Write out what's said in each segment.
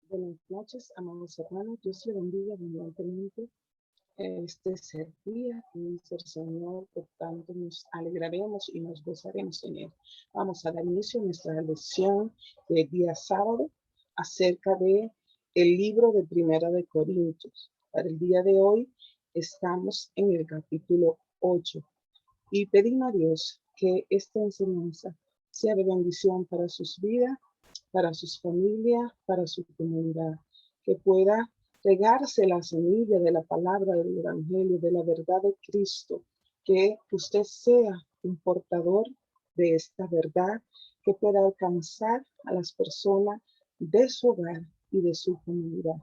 Buenas noches, amados hermanos. Dios le bendiga abundantemente este ser día que hizo el Señor. Por tanto, nos alegraremos y nos gozaremos en él. Vamos a dar inicio a nuestra lección del día sábado acerca de el libro de Primera de Corintios. Para el día de hoy estamos en el capítulo 8 y pedimos a Dios que esta enseñanza sea de bendición para sus vidas, para sus familias, para su comunidad, que pueda regarse la semilla de la palabra del Evangelio, de la verdad de Cristo, que usted sea un portador de esta verdad, que pueda alcanzar a las personas de su hogar y de su comunidad.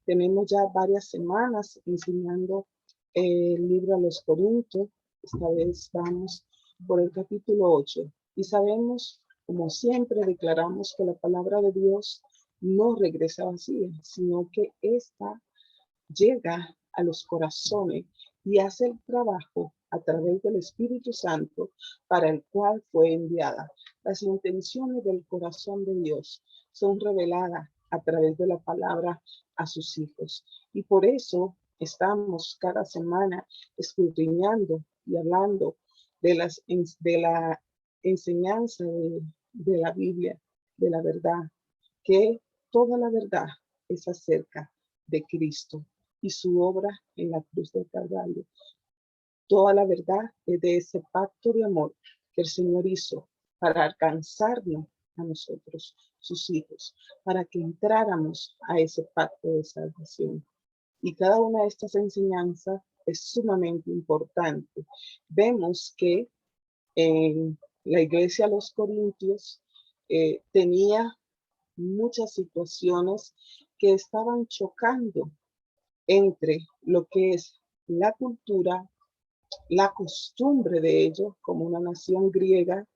Tenemos ya varias semanas enseñando el libro a los Corintios. Esta vez vamos por el capítulo 8 y sabemos, como siempre, declaramos que la palabra de Dios no regresa vacía, sino que esta llega a los corazones y hace el trabajo a través del Espíritu Santo para el cual fue enviada. Las intenciones del corazón de Dios son reveladas a través de la palabra a sus hijos. Y por eso estamos cada semana escudriñando y hablando de la enseñanza de la Biblia, de la verdad, que toda la verdad es acerca de Cristo y su obra en la cruz del Calvario. Toda la verdad es de ese pacto de amor que el Señor hizo para alcanzarnos a nosotros, sus hijos, para que entráramos a ese pacto de salvación. Y cada una de estas enseñanzas es sumamente importante. Vemos que en la iglesia de los Corintios tenía muchas situaciones que estaban chocando entre lo que es la cultura, la costumbre de ellos como una nación griega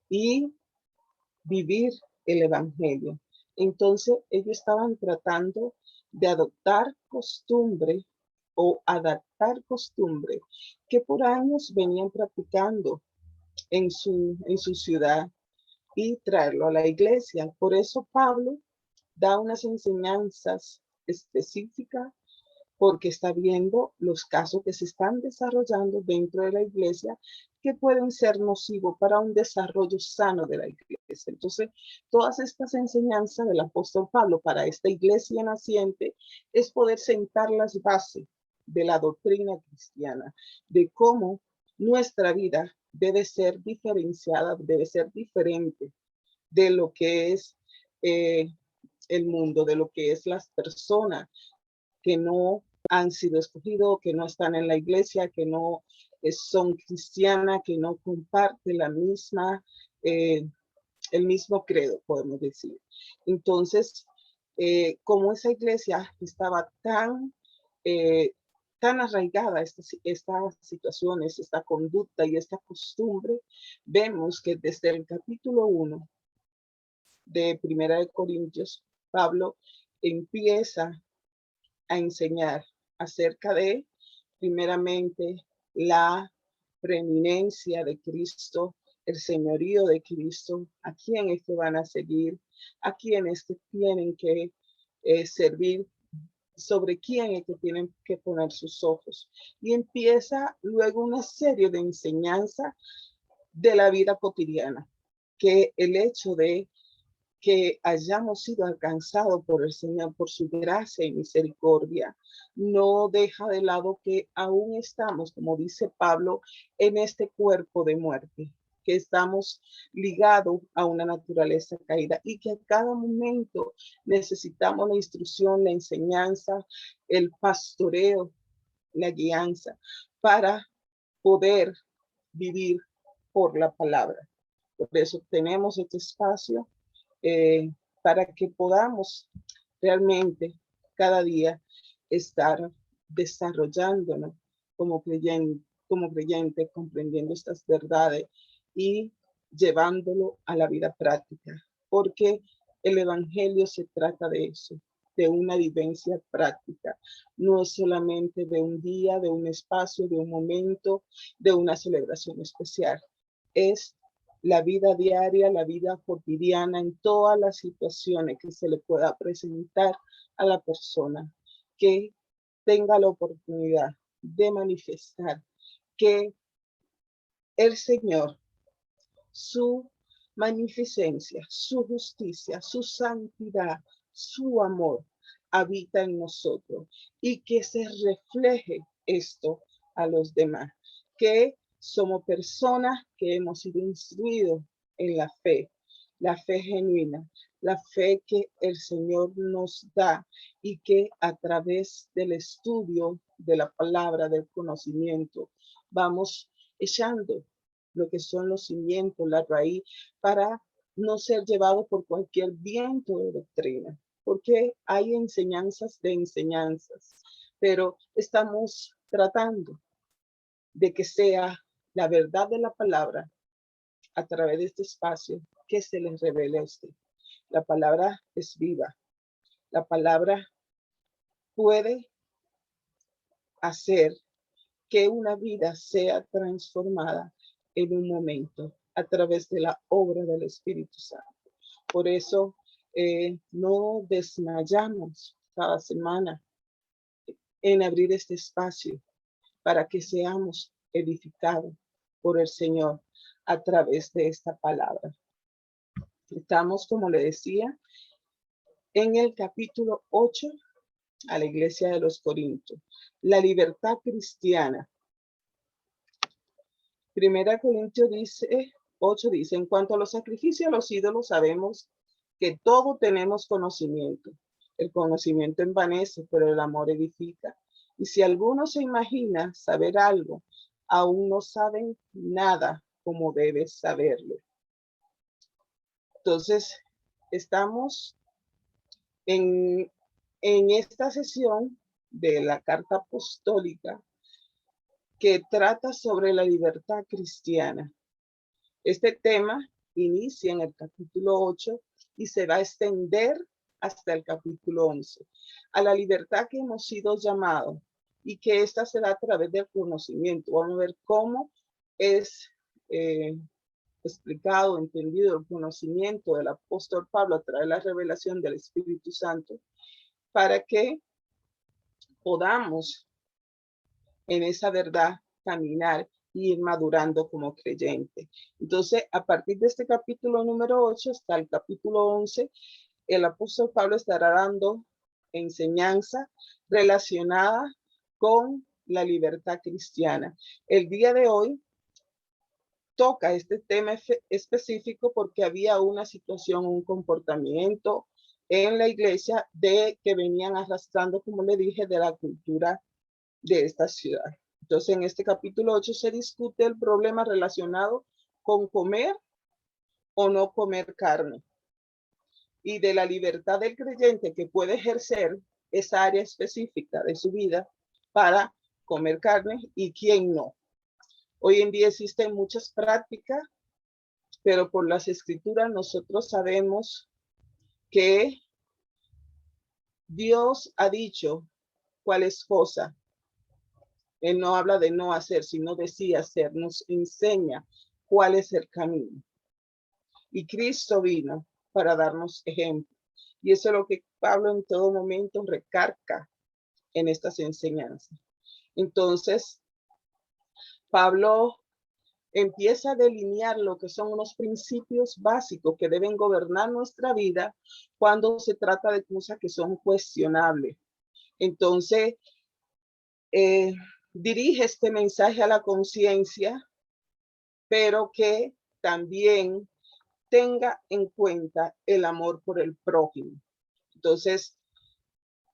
y vivir el evangelio. Entonces ellos estaban tratando de adoptar costumbre o adaptar costumbre que por años venían practicando en su ciudad y traerlo a la iglesia. Por eso Pablo da unas enseñanzas específicas porque está viendo los casos que se están desarrollando dentro de la iglesia que pueden ser nocivos para un desarrollo sano de la iglesia. Entonces, todas estas enseñanzas del apóstol Pablo para esta iglesia naciente es poder sentar las bases de la doctrina cristiana, de cómo nuestra vida debe ser diferenciada, debe ser diferente de lo que es el mundo, de lo que es las personas que no han sido escogidos, que no están en la iglesia, que no son cristianas, que no comparten la misma, el mismo credo, podemos decir. Entonces, como esa iglesia estaba tan arraigada estas situaciones, esta conducta y esta costumbre, vemos que desde el capítulo 1 de Primera de Corintios, Pablo empieza a enseñar acerca de, primeramente, la preeminencia de Cristo, el señorío de Cristo, a quienes que van a seguir, a quienes que tienen que servir, sobre quién es que tienen que poner sus ojos. Y empieza luego una serie de enseñanzas de la vida cotidiana, que el hecho de que hayamos sido alcanzados por el Señor, por su gracia y misericordia, no deja de lado que aún estamos, como dice Pablo, en este cuerpo de muerte, que estamos ligados a una naturaleza caída y que a cada momento necesitamos la instrucción, la enseñanza, el pastoreo, la guianza para poder vivir por la palabra. Por eso tenemos este espacio para que podamos realmente cada día estar desarrollándonos como creyente, comprendiendo estas verdades y llevándolo a la vida práctica, porque el evangelio se trata de eso, de una vivencia práctica, no es solamente de un día, de un espacio, de un momento, de una celebración especial, es la vida diaria, la vida cotidiana, en todas las situaciones que se le pueda presentar a la persona, que tenga la oportunidad de manifestar que el Señor, su magnificencia, su justicia, su santidad, su amor habita en nosotros y que se refleje esto a los demás, que somos personas que hemos sido instruidos en la fe genuina, la fe que el Señor nos da y que a través del estudio de la palabra, del conocimiento, vamos echando lo que son los cimientos, la raíz, para no ser llevado por cualquier viento de doctrina, porque hay enseñanzas de enseñanzas, pero estamos tratando de que sea la verdad de la palabra a través de este espacio que se les revele a usted. La palabra es viva, la palabra puede hacer que una vida sea transformada en un momento a través de la obra del Espíritu Santo. Por eso no desmayamos cada semana en abrir este espacio para que seamos edificados por el Señor a través de esta palabra. Estamos, como le decía, en el capítulo 8 a la iglesia de los Corintios. La libertad cristiana. Primera Corintios 8 dice, en cuanto a los sacrificios a los ídolos, sabemos que todos tenemos conocimiento. El conocimiento envanece, pero el amor edifica. Y si alguno se imagina saber algo, aún no saben nada como debe saberlo. Entonces, estamos en esta sesión de la carta apostólica que trata sobre la libertad cristiana. Este tema inicia en el capítulo 8 y se va a extender hasta el capítulo 11. A la libertad que hemos sido llamados y que esta se da a través del conocimiento. Vamos a ver cómo es explicado, entendido el conocimiento del apóstol Pablo a través de la revelación del Espíritu Santo para que podamos en esa verdad caminar y ir madurando como creyente. Entonces, a partir de este capítulo número 8 hasta el capítulo 11, el apóstol Pablo estará dando enseñanza relacionada con la libertad cristiana. El día de hoy toca este tema específico porque había una situación, un comportamiento en la iglesia de que venían arrastrando, como le dije, de la cultura de esta ciudad. Entonces, en este capítulo 8 se discute el problema relacionado con comer o no comer carne y de la libertad del creyente que puede ejercer esa área específica de su vida para comer carne y quién no. Hoy en día existen muchas prácticas, pero por las escrituras nosotros sabemos que Dios ha dicho cuál es cosa. Él no habla de no hacer, sino de sí hacer. Nos enseña cuál es el camino. Y Cristo vino para darnos ejemplo. Y eso es lo que Pablo en todo momento recarga en estas enseñanzas. Entonces, Pablo empieza a delinear lo que son unos principios básicos que deben gobernar nuestra vida cuando se trata de cosas que son cuestionables. Entonces, dirige este mensaje a la conciencia, pero que también tenga en cuenta el amor por el prójimo. Entonces,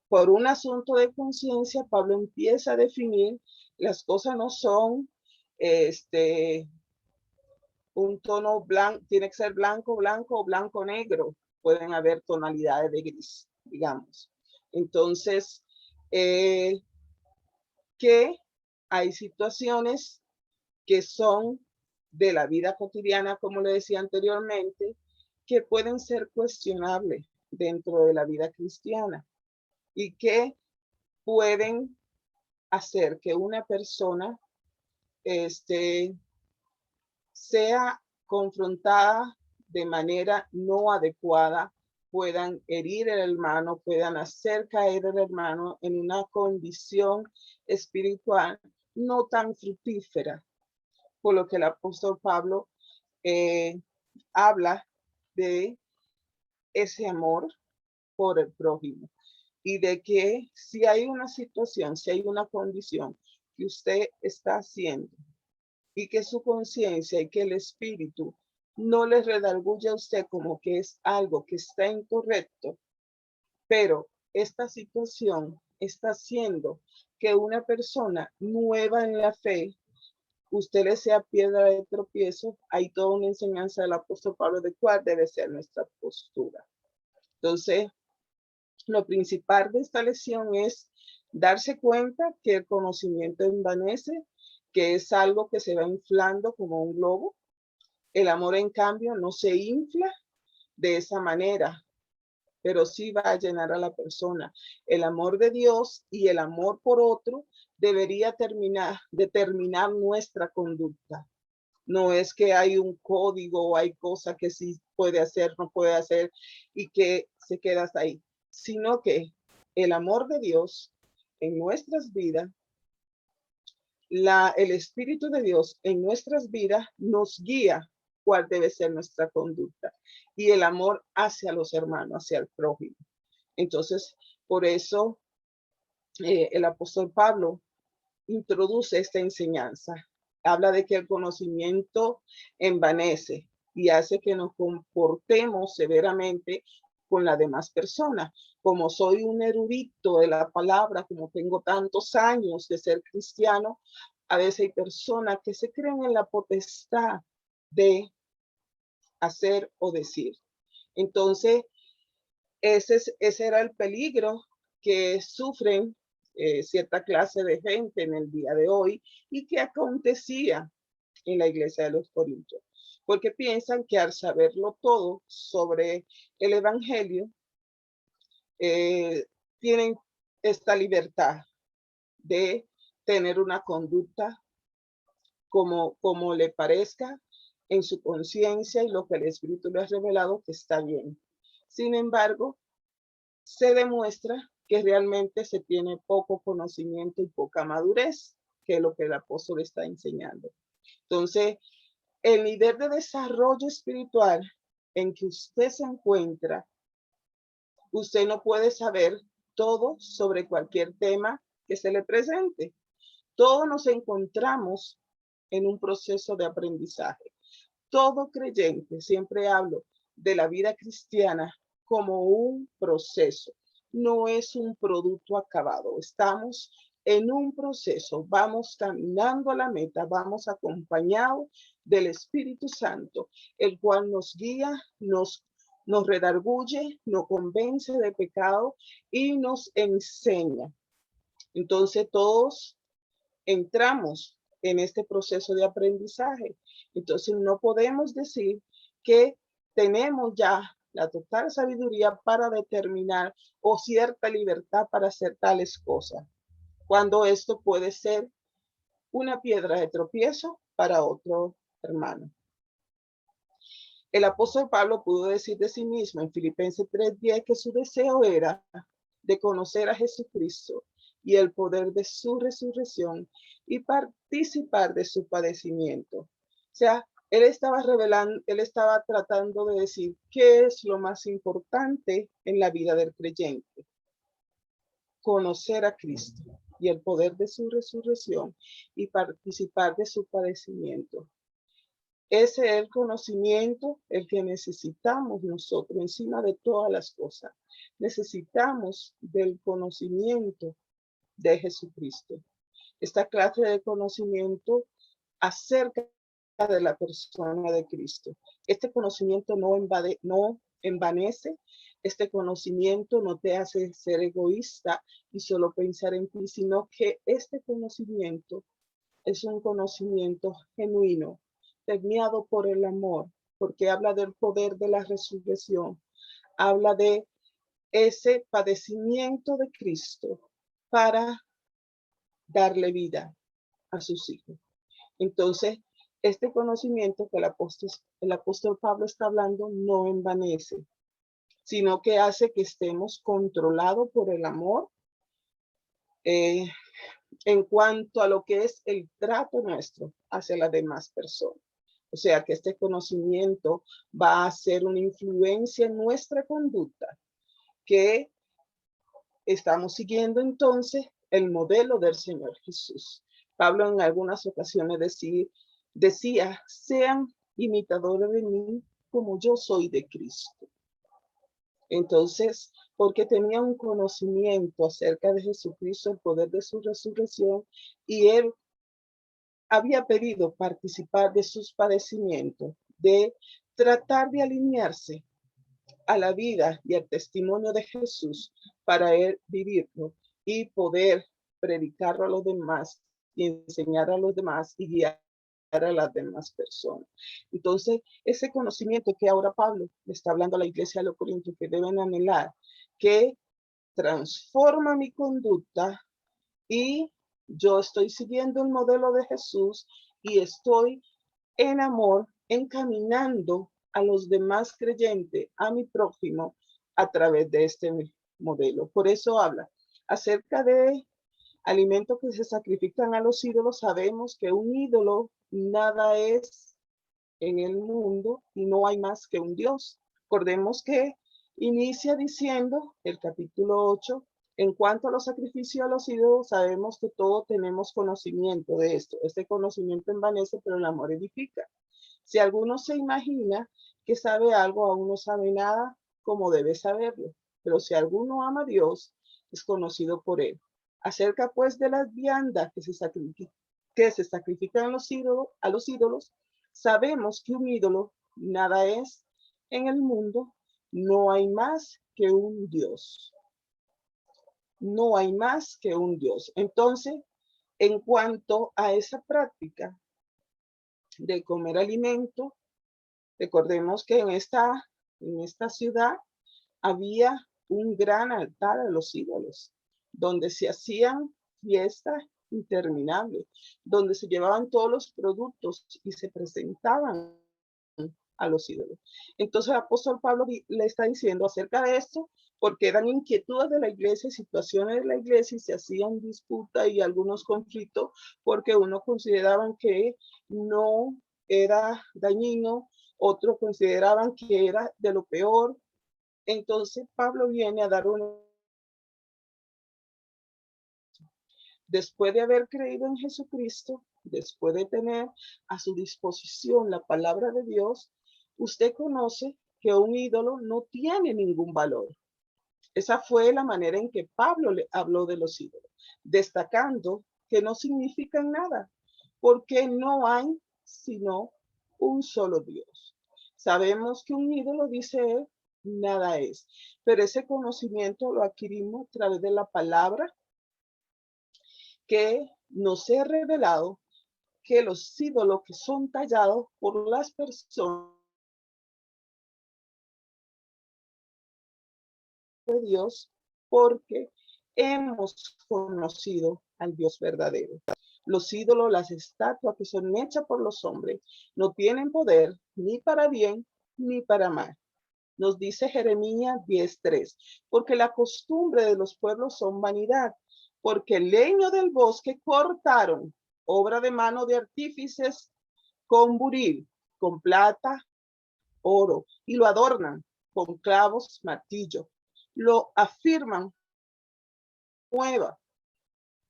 por un asunto de conciencia, Pablo empieza a definir las cosas no son un tono blanco, tiene que ser blanco, blanco o blanco, negro. Pueden haber tonalidades de gris, digamos. Entonces, que hay situaciones que son de la vida cotidiana, como le decía anteriormente, que pueden ser cuestionables dentro de la vida cristiana y que pueden hacer que una persona sea confrontada de manera no adecuada, puedan herir al hermano, puedan hacer caer al hermano en una condición espiritual no tan fructífera. Por lo que el apóstol Pablo habla de ese amor por el prójimo y de que si hay una situación, si hay una condición que usted está haciendo y que su conciencia y que el espíritu no le redarguye a usted como que es algo que está incorrecto, pero esta situación está haciendo que una persona nueva en la fe, usted le sea piedra de tropiezo, hay toda una enseñanza del apóstol Pablo de cuál debe ser nuestra postura. Entonces, lo principal de esta lección es darse cuenta que el conocimiento envanece, que es algo que se va inflando como un globo. El amor, en cambio, no se infla de esa manera, pero sí va a llenar a la persona. El amor de Dios y el amor por otro debería determinar nuestra conducta. No es que hay un código o hay cosas que sí puede hacer, no puede hacer y que se queda hasta ahí, sino que el amor de Dios en nuestras vidas, el Espíritu de Dios en nuestras vidas nos guía cuál debe ser nuestra conducta y el amor hacia los hermanos, hacia el prójimo. Entonces, por eso el apóstol Pablo introduce esta enseñanza. Habla de que el conocimiento envanece y hace que nos comportemos severamente con las demás personas. Como soy un erudito de la palabra, como tengo tantos años de ser cristiano, a veces hay personas que se creen en la potestad de hacer o decir. Entonces, ese era el peligro que sufren cierta clase de gente en el día de hoy y que acontecía en la iglesia de los Corintios, porque piensan que al saberlo todo sobre el evangelio, tienen esta libertad de tener una conducta como le parezca en su conciencia y lo que el Espíritu le ha revelado que está bien. Sin embargo, se demuestra que realmente se tiene poco conocimiento y poca madurez, que es lo que el apóstol está enseñando. Entonces, el nivel de desarrollo espiritual en que usted se encuentra, usted no puede saber todo sobre cualquier tema que se le presente. Todos nos encontramos en un proceso de aprendizaje. Todo creyente, siempre hablo de la vida cristiana como un proceso, no es un producto acabado. Estamos en un proceso, vamos caminando a la meta, vamos acompañados del Espíritu Santo, el cual nos guía, nos redarguye, nos convence de pecado y nos enseña. Entonces todos entramos en este proceso de aprendizaje. Entonces no podemos decir que tenemos ya la total sabiduría para determinar o cierta libertad para hacer tales cosas, cuando esto puede ser una piedra de tropiezo para otro hermano. El apóstol Pablo pudo decir de sí mismo en Filipenses 3:10 que su deseo era de conocer a Jesucristo y el poder de su resurrección y participar de su padecimiento. O sea, él estaba tratando de decir qué es lo más importante en la vida del creyente. Conocer a Cristo y el poder de su resurrección y participar de su padecimiento. Ese es el conocimiento el que necesitamos nosotros encima de todas las cosas. Necesitamos del conocimiento de Jesucristo. Esta clase de conocimiento acerca de la persona de Cristo. Este conocimiento no envanece, este conocimiento no te hace ser egoísta y solo pensar en ti, sino que este conocimiento es un conocimiento genuino, permeado por el amor, porque habla del poder de la resurrección, habla de ese padecimiento de Cristo para darle vida a sus hijos. Entonces, este conocimiento que el apóstol Pablo está hablando no envanece, sino que hace que estemos controlados por el amor eh, en cuanto a lo que es el trato nuestro hacia las demás personas. O sea, que este conocimiento va a ser una influencia en nuestra conducta, que estamos siguiendo entonces el modelo del Señor Jesús. Pablo en algunas ocasiones decía, sean imitadores de mí como yo soy de Cristo. Entonces, porque tenía un conocimiento acerca de Jesucristo, el poder de su resurrección, y él había pedido participar de sus padecimientos, de tratar de alinearse a la vida y al testimonio de Jesús para él vivirlo y poder predicarlo a los demás y enseñar a los demás y guiar a las demás personas. Entonces, ese conocimiento que ahora Pablo le está hablando a la iglesia de los Corintios que deben anhelar, que transforma mi conducta y yo estoy siguiendo el modelo de Jesús y estoy en amor encaminando a los demás creyentes, a mi prójimo, a través de este modelo. Por eso habla acerca de alimentos que se sacrifican a los ídolos. Sabemos que un ídolo nada es en el mundo y no hay más que un Dios. Recordemos que inicia diciendo el capítulo 8, en cuanto a los sacrificios a los ídolos, sabemos que todos tenemos conocimiento de esto. Este conocimiento envanece, pero el amor edifica. Si alguno se imagina que sabe algo, aún no sabe nada como debe saberlo. Pero si alguno ama a Dios, es conocido por él. Acerca pues de las viandas que se sacrifican a los ídolos, sabemos que un ídolo nada es en el mundo, no hay más que un Dios. No hay más que un Dios. Entonces, en cuanto a esa práctica de comer alimento, recordemos que en esta ciudad había un gran altar a los ídolos, donde se hacían fiestas interminables, donde se llevaban todos los productos y se presentaban a los ídolos. Entonces el apóstol Pablo le está diciendo acerca de esto, porque eran inquietudes de la iglesia, situaciones de la iglesia, y se hacían disputas y algunos conflictos, porque uno consideraban que no era dañino, otros consideraban que era de lo peor. Entonces Pablo viene a dar una... Después de haber creído en Jesucristo, después de tener a su disposición la palabra de Dios, usted conoce que un ídolo no tiene ningún valor. Esa fue la manera en que Pablo le habló de los ídolos, destacando que no significan nada, porque no hay sino un solo Dios. Sabemos que un ídolo, dice él, nada es, pero ese conocimiento lo adquirimos a través de la palabra que nos ha revelado que los ídolos que son tallados por las personas de Dios, porque hemos conocido al Dios verdadero. Los ídolos, las estatuas que son hechas por los hombres, no tienen poder ni para bien ni para mal. Nos dice Jeremías 10:3, porque la costumbre de los pueblos son vanidad, porque el leño del bosque cortaron, obra de mano de artífices, con buril, con plata, oro, y lo adornan con clavos, martillo, lo afirman nueva.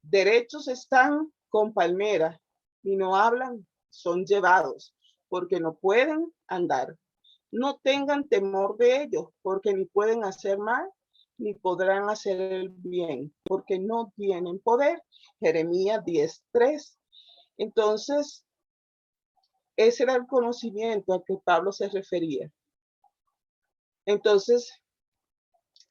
Derechos están con palmera y no hablan, son llevados, porque no pueden andar. No tengan temor de ellos, porque ni pueden hacer mal, ni podrán hacer el bien, porque no tienen poder. Jeremías 10:3. Entonces, ese era el conocimiento al que Pablo se refería. Entonces,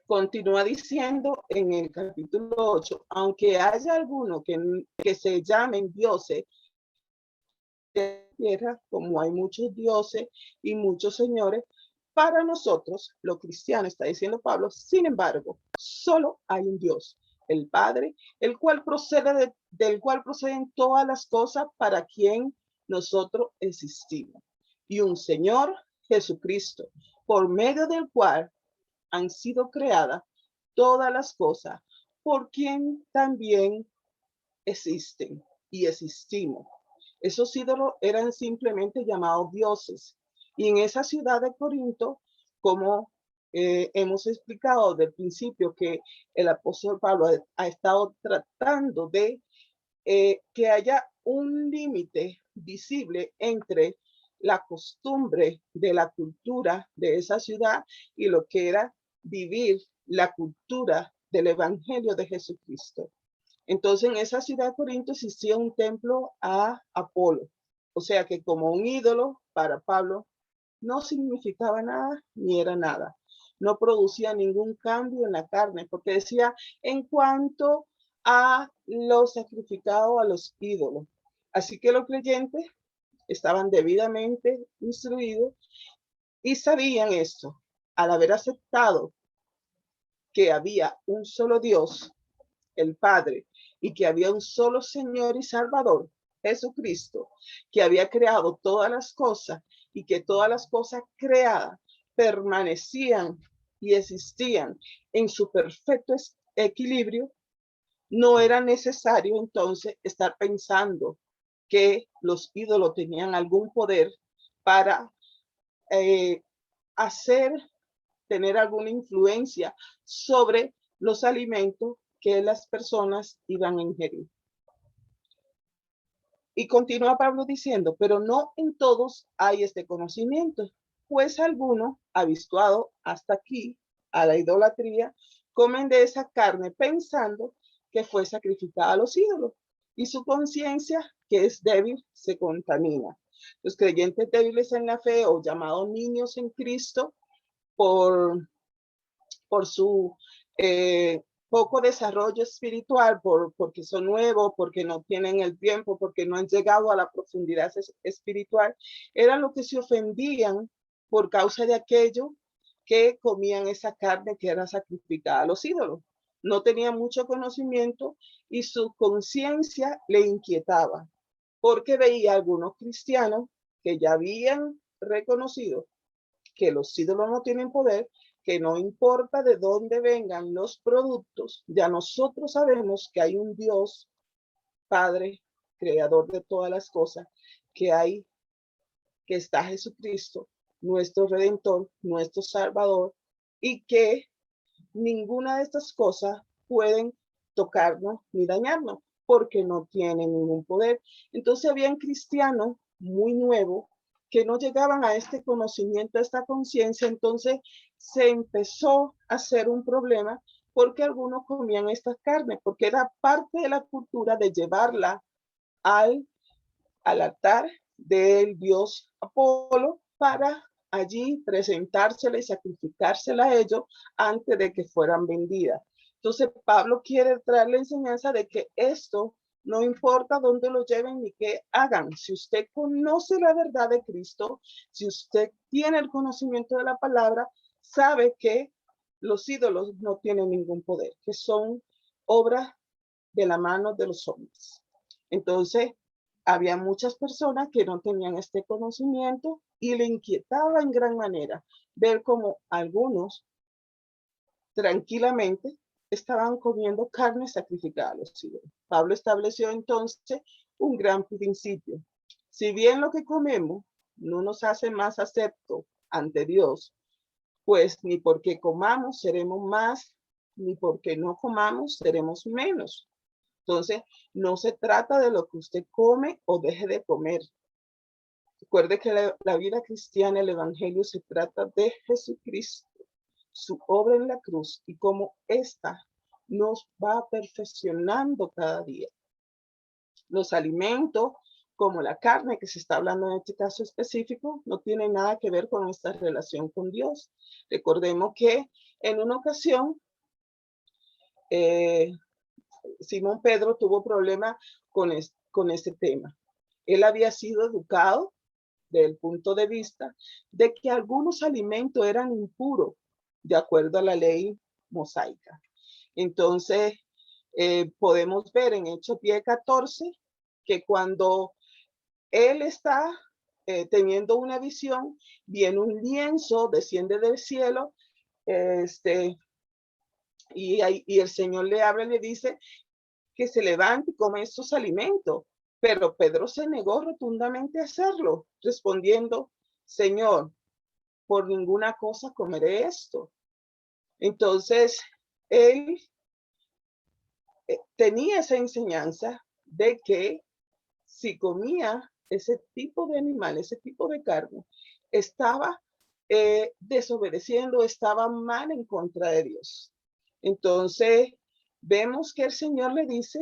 continúa diciendo en el capítulo 8, aunque haya alguno que se llamen dioses de tierra, como hay muchos dioses y muchos señores, para nosotros, los cristianos, está diciendo Pablo, sin embargo, solo hay un Dios, el Padre, el cual del cual proceden todas las cosas, para quien nosotros existimos. Y un Señor Jesucristo, por medio del cual han sido creadas todas las cosas, por quien también existen y existimos. Esos ídolos eran simplemente llamados dioses. Y en esa ciudad de Corinto, como hemos explicado del principio que el apóstol Pablo ha estado tratando de que haya un límite visible entre la costumbre de la cultura de esa ciudad y lo que era vivir la cultura del Evangelio de Jesucristo. Entonces, en esa ciudad de Corinto existía un templo a Apolo, o sea que como un ídolo para Pablo no significaba nada ni era nada. No producía ningún cambio en la carne, porque decía en cuanto a lo sacrificado a los ídolos. Así que los creyentes estaban debidamente instruidos y sabían esto. Al haber aceptado que había un solo Dios, el Padre, y que había un solo Señor y Salvador, Jesucristo, que había creado todas las cosas y que todas las cosas creadas permanecían y existían en su perfecto equilibrio, no era necesario entonces estar pensando que los ídolos tenían algún poder para eh, hacer, tener alguna influencia sobre los alimentos que las personas iban a ingerir. Y continúa Pablo diciendo, pero no en todos hay este conocimiento, pues algunos, habituados hasta aquí a la idolatría, comen de esa carne pensando que fue sacrificada a los ídolos, y su conciencia, que es débil, se contamina. Los creyentes débiles en la fe o llamados niños en Cristo por su poco desarrollo espiritual, porque son nuevos, porque no tienen el tiempo, porque no han llegado a la profundidad espiritual, eran los que se ofendían por causa de aquello que comían esa carne que era sacrificada a los ídolos. No tenían mucho conocimiento y su conciencia le inquietaba, porque veía a algunos cristianos que ya habían reconocido que los ídolos no tienen poder, que no importa de dónde vengan los productos, ya nosotros sabemos que hay un Dios, Padre, creador de todas las cosas, que está Jesucristo, nuestro Redentor, nuestro Salvador, y que ninguna de estas cosas pueden tocarnos ni dañarnos, porque no tienen ningún poder. Entonces habían cristianos muy nuevos que no llegaban a este conocimiento, a esta conciencia, entonces se empezó a hacer un problema porque algunos comían esta carne, porque era parte de la cultura de llevarla al altar del dios Apolo para allí presentársela y sacrificársela a ellos antes de que fueran vendidas. Entonces Pablo quiere traer la enseñanza de que esto no importa dónde lo lleven ni qué hagan. Si usted conoce la verdad de Cristo, si usted tiene el conocimiento de la palabra, sabe que los ídolos no tienen ningún poder, que son obras de la mano de los hombres. Entonces, había muchas personas que no tenían este conocimiento y le inquietaba en gran manera ver cómo algunos tranquilamente estaban comiendo carne sacrificada a los ídolos. Pablo estableció entonces un gran principio. Si bien lo que comemos no nos hace más acepto ante Dios, pues ni porque comamos seremos más, ni porque no comamos seremos menos. Entonces, no se trata de lo que usted come o deje de comer. Recuerde que la vida cristiana, el evangelio, se trata de Jesucristo, su obra en la cruz y cómo ésta nos va perfeccionando cada día. Los alimentos, como la carne que se está hablando en este caso específico, no tienen nada que ver con esta relación con Dios. Recordemos que en una ocasión, Simón Pedro tuvo problemas con este tema. Él había sido educado desde el punto de vista de que algunos alimentos eran impuros de acuerdo a la ley mosaica. Entonces, podemos ver en Hechos 10:14 que cuando él está teniendo una visión, viene un lienzo, desciende del cielo, y el Señor le habla y le dice que se levante y come estos alimentos. Pero Pedro se negó rotundamente a hacerlo, respondiendo, Señor, por ninguna cosa comeré esto. Entonces, él tenía esa enseñanza de que si comía ese tipo de animal, ese tipo de carne, estaba desobedeciendo, estaba mal en contra de Dios. Entonces, vemos que el Señor le dice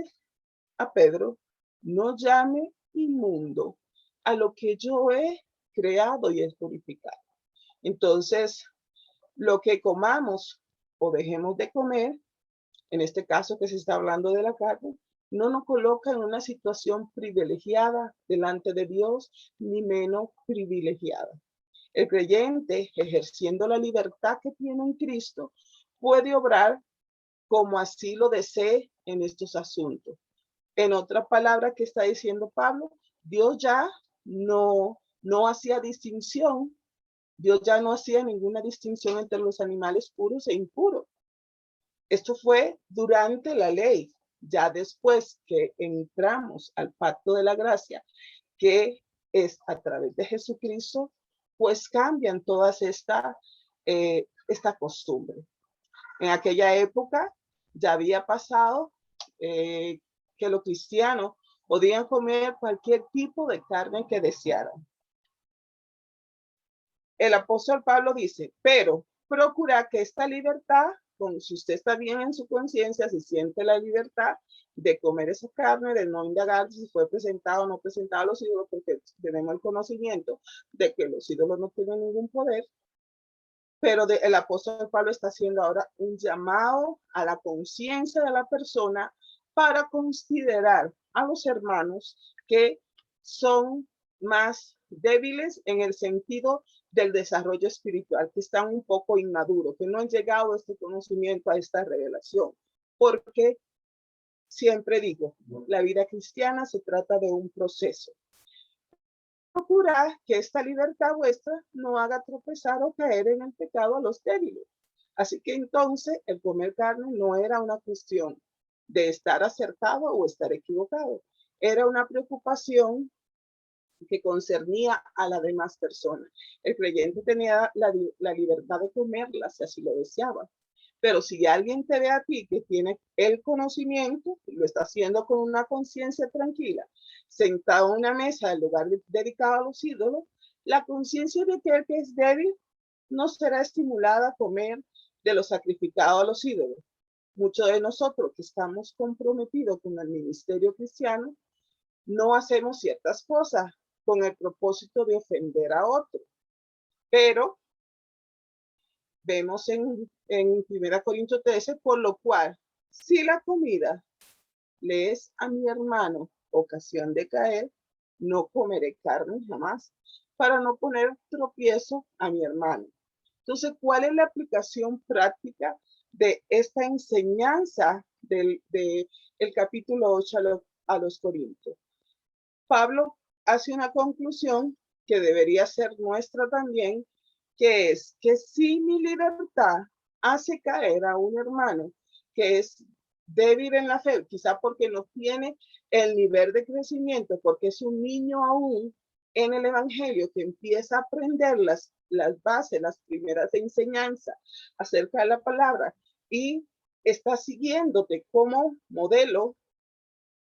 a Pedro, no llame inmundo a lo que yo he creado y he purificado. Entonces, lo que comamos o dejemos de comer, en este caso que se está hablando de la carne, no nos coloca en una situación privilegiada delante de Dios, ni menos privilegiada. El creyente, ejerciendo la libertad que tiene en Cristo, puede obrar como así lo desee en estos asuntos. En otra palabra que está diciendo Pablo, Dios ya no hacía distinción, Dios ya no hacía ninguna distinción entre los animales puros e impuros. Esto fue durante la ley. Ya después que entramos al pacto de la gracia, que es a través de Jesucristo, pues cambian todas esta costumbre. En aquella época ya había pasado que los cristianos podían comer cualquier tipo de carne que desearan. El apóstol Pablo dice, pero procura que esta libertad, si usted está bien en su conciencia, si siente la libertad de comer esa carne, de no indagar si fue presentado o no presentado a los ídolos, porque tenemos el conocimiento de que los ídolos no tienen ningún poder, pero el apóstol Pablo está haciendo ahora un llamado a la conciencia de la persona para considerar a los hermanos que son más débiles en el sentido del desarrollo espiritual, que están un poco inmaduros, que no han llegado a este conocimiento, a esta revelación. Porque siempre digo, la vida cristiana se trata de un proceso. Procurad que esta libertad vuestra no haga tropezar o caer en el pecado a los débiles. Así que entonces el comer carne no era una cuestión de estar acertado o estar equivocado. Era una preocupación que concernía a las demás personas. El creyente tenía la libertad de comerla si así lo deseaba. Pero si alguien te ve a ti que tiene el conocimiento, lo está haciendo con una conciencia tranquila, sentado en una mesa en lugar dedicado a los ídolos, la conciencia de aquel que es débil no será estimulada a comer de lo sacrificado a los ídolos. Muchos de nosotros que estamos comprometidos con el ministerio cristiano, no hacemos ciertas cosas con el propósito de ofender a otros. Pero vemos en 1 Corintios 13, por lo cual, si la comida le es a mi hermano ocasión de caer, no comeré carne jamás, para no poner tropiezo a mi hermano. Entonces, ¿cuál es la aplicación práctica de esta enseñanza del capítulo 8 a los Corintios? Pablo hace una conclusión que debería ser nuestra también, que es que si mi libertad hace caer a un hermano que es débil en la fe, quizá porque no tiene el nivel de crecimiento, porque es un niño aún en el evangelio que empieza a aprender las bases, las primeras enseñanzas acerca de la palabra y está siguiéndote como modelo,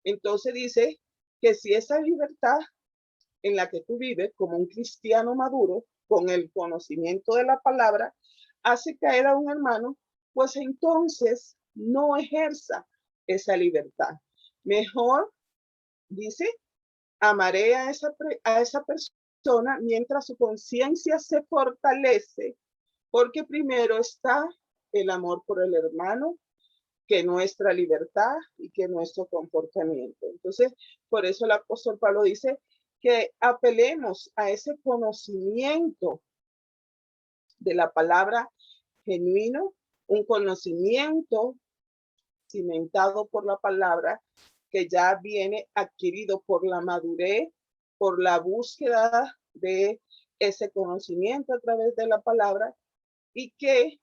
entonces dice que si esa libertad en la que tú vives como un cristiano maduro, con el conocimiento de la palabra, hace caer a un hermano, pues entonces no ejerza esa libertad. Mejor, dice, amaré a esa persona mientras su conciencia se fortalece, porque primero está el amor por el hermano que nuestra libertad y que nuestro comportamiento. Entonces, por eso el apóstol Pablo dice que apelemos a ese conocimiento de la palabra genuino, un conocimiento cimentado por la palabra que ya viene adquirido por la madurez, por la búsqueda de ese conocimiento a través de la palabra, y que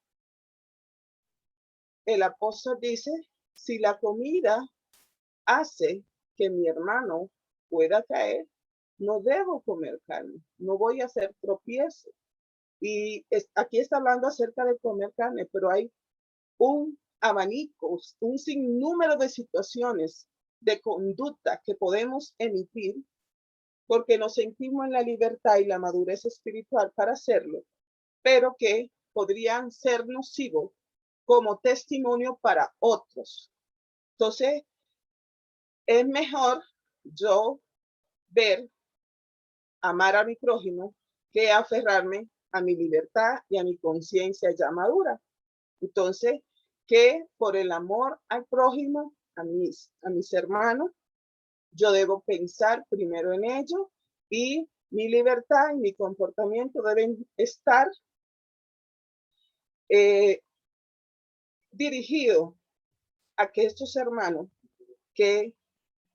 el apóstol dice, si la comida hace que mi hermano pueda caer, no debo comer carne, no voy a hacer tropiezo. Y aquí está hablando acerca de comer carne, pero hay un abanico, un sinnúmero de situaciones de conducta que podemos emitir porque nos sentimos en la libertad y la madurez espiritual para hacerlo, pero que podrían ser nocivos como testimonio para otros. Entonces, es mejor yo ver, amar a mi prójimo, que aferrarme a mi libertad y a mi conciencia ya madura. Entonces, que por el amor al prójimo, a mis hermanos, yo debo pensar primero en ello, y mi libertad y mi comportamiento deben estar dirigidos a que estos hermanos que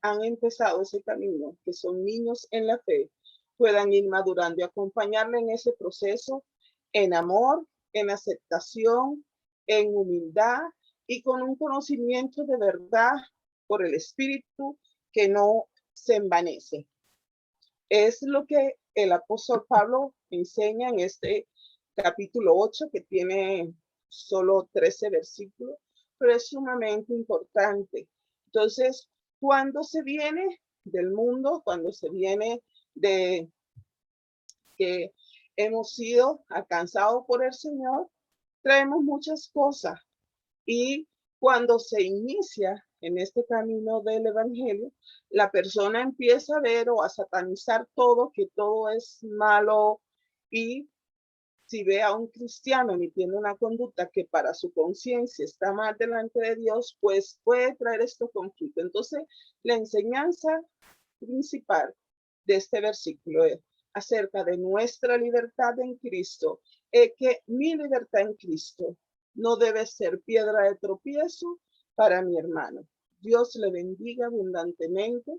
han empezado ese camino, que son niños en la fe, puedan ir madurando y acompañarle en ese proceso en amor, en aceptación, en humildad y con un conocimiento de verdad por el Espíritu que no se envanece. Es lo que el apóstol Pablo enseña en este capítulo 8, que tiene solo 13 versículos, pero es sumamente importante. Entonces, cuando se viene del mundo, cuando se viene de que hemos sido alcanzados por el Señor, traemos muchas cosas, y cuando se inicia en este camino del evangelio, la persona empieza a ver o a satanizar todo, que todo es malo, y si ve a un cristiano emitiendo una conducta que para su conciencia está mal delante de Dios, pues puede traer este conflicto. Entonces, la enseñanza principal de este versículo es acerca de nuestra libertad en Cristo, que mi libertad en Cristo no debe ser piedra de tropiezo para mi hermano. Dios le bendiga abundantemente.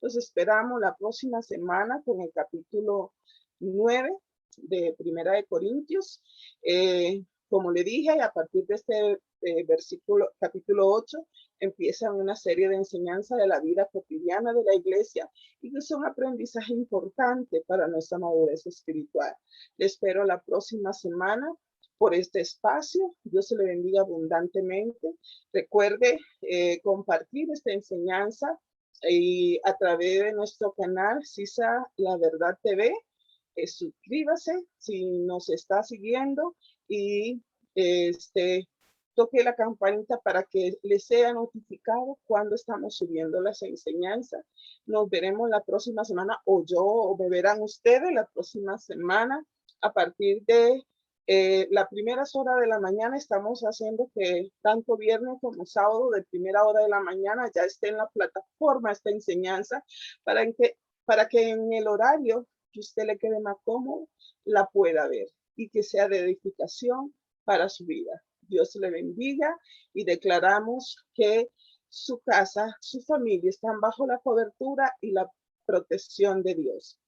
Los esperamos la próxima semana con el capítulo 9 de Primera de Corintios. Como le dije, a partir de este capítulo 8, empiezan una serie de enseñanzas de la vida cotidiana de la iglesia, y que son aprendizajes importantes para nuestra madurez espiritual. Le espero la próxima semana por este espacio. Dios se le bendiga abundantemente. Recuerde compartir esta enseñanza y a través de nuestro canal CISA La Verdad TV. Suscríbase si nos está siguiendo, y toque la campanita para que le sea notificado cuando estamos subiendo las enseñanzas. Nos veremos la próxima semana, o me verán ustedes la próxima semana a partir de las primeras horas de la mañana. Estamos haciendo que tanto viernes como sábado de primera hora de la mañana ya esté en la plataforma esta enseñanza, para que en el horario que usted le quede más cómodo la pueda ver, y que sea de edificación para su vida. Dios le bendiga, y declaramos que su casa, su familia están bajo la cobertura y la protección de Dios.